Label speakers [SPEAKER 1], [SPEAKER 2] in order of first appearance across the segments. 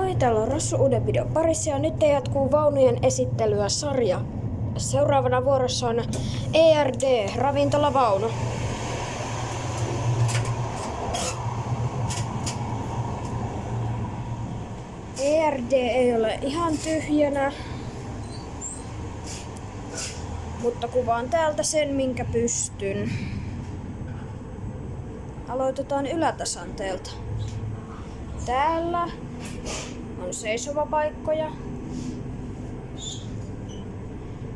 [SPEAKER 1] Moi, täällä on Rassu uuden videon parissa ja nyt jatkuu vaunujen esittelyä sarja. Seuraavana vuorossa on ERD, ravintolavaunu. ERD ei ole ihan tyhjänä, mutta kuvaan täältä sen, minkä pystyn. Aloitetaan ylätasanteelta. Täällä on seisomapaikkoja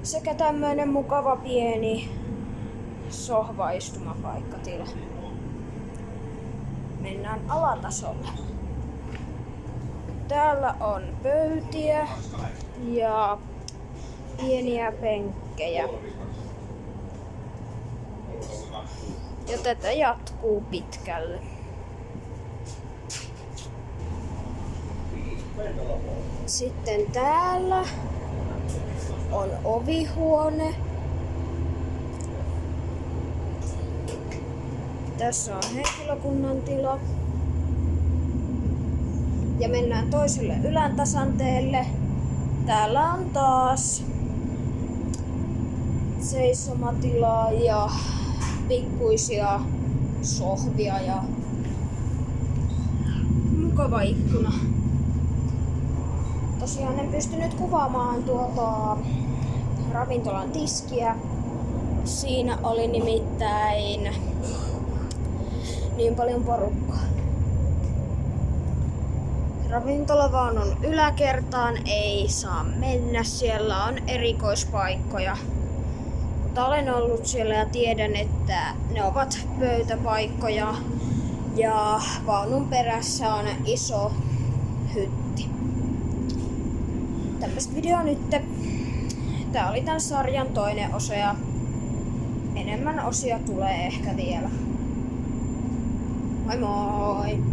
[SPEAKER 1] sekä tämmöinen mukava pieni sohvaistumapaikkatila. Mennään alatasolle. Täällä on pöytiä ja pieniä penkkejä. Ja tätä jatkuu pitkälle. Sitten täällä on ovihuone. Tässä on henkilökunnan tila. Ja mennään toiselle ylätasanteelle. Täällä on taas seisomatilaa ja pikkuisia sohvia ja mukava ikkuna. Tosiaan en pystynyt kuvaamaan ravintolan tiskiä. Siinä oli nimittäin niin paljon porukkaa. Ravintolavaunun yläkertaan ei saa mennä, siellä on erikoispaikkoja. Mutta olen ollut siellä ja tiedän, että ne ovat pöytäpaikkoja ja vaunun perässä on iso hytti. Tämmöistä video nyt. Tää oli tän sarjan toinen osa ja enemmän osia tulee ehkä vielä. Moi moi!